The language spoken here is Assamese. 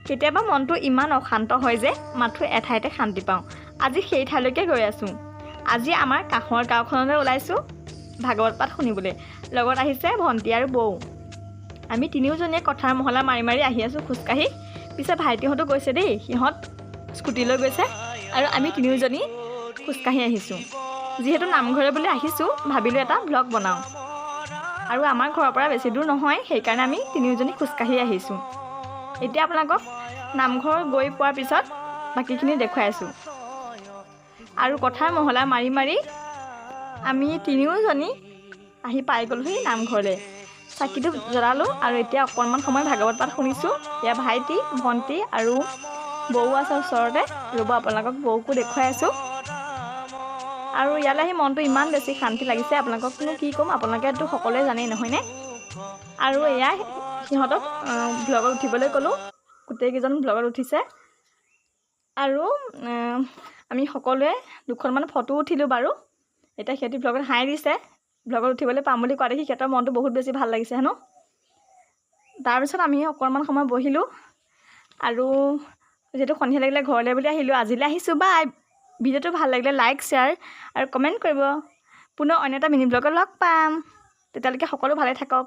কেতিয়াবা মনটো ইমান অশান্ত হয় যে মাথো এঠাইতে শান্তি পাওঁ। আজি সেই ঠাইলৈকে গৈ আছোঁ। আজি আমাৰ কাষৰ গাঁওখনলৈ ওলাইছোঁ ভাগৱত পাঠ শুনিবলৈ। লগত আহিছে ভণ্টি আৰু বৌ। আমি তিনিওজনীয়ে কথাৰ মহলা মাৰি মাৰি আহি আছোঁ খোজকাঢ়ি। পিছে ভাইটিহঁতো গৈছে দেই, সিহঁত স্কুটি লৈ গৈছে আৰু আমি তিনিওজনী খোজকাঢ়ি আহিছোঁ। যিহেতু নামঘৰলৈ আহিছোঁ ভাবিলোঁ এটা ভ্লগ বনাওঁ। আৰু আমাৰ ঘৰৰ পৰা বেছি দূৰ নহয়, সেইকাৰণে আমি তিনিওজনী খোজকাঢ়ি আহিছোঁ। এতিয়া আপোনালোকক নামঘৰ গৈ পোৱাৰ পিছত বাকীখিনি দেখুৱাই আছোঁ। আৰু কথাৰ মহলা মাৰি মাৰি আমি তিনিওজনী আহি পাই গ'লোহি নামঘৰলৈ। চাকিটো জ্বলালোঁ আৰু এতিয়া অকণমান সময় ভাগৱত পাঠ শুনিছোঁ। এয়া ভাইটি, ভণ্টি আৰু বৌ আছে ওচৰতে। ৰ'ব আপোনালোকক বৌকো দেখুৱাই আছোঁ। আৰু ইয়ালৈ আহি মনটো ইমান বেছি শান্তি লাগিছে, আপোনালোককনো কি ক'ম, আপোনালোকেতো সকলোৱে জানেই নহয়নে? আৰু এয়া সিহঁতক ভ্লগত উঠিবলৈ ক'লোঁ, গোটেইকেইজন ভ্লগত উঠিছে। আৰু আমি সকলোৱে দুখনমান ফটো উঠিলোঁ বাৰু। এতিয়া সিহঁতি ভ্লগত হাঁহি দিছে, ভ্লগত উঠিবলৈ পাম বুলি কোৱা দেখি সিহঁতৰ মনটো বহুত বেছি ভাল লাগিছে হেনো। তাৰপিছত আমি অকণমান সময় বহিলোঁ আৰু যিহেতু সন্ধিয়া লাগিলে ঘৰলৈ বুলি আহিলোঁ। আজিলৈ আহিছোঁ, বাই। ভিডিঅ'টো ভাল লাগিলে লাইক, শ্বেয়াৰ আৰু কমেণ্ট কৰিব। পুনৰ অন্য এটা মিনি ব্লগত লগ পাম। তেতিয়ালৈকে সকলো ভালে থাকক।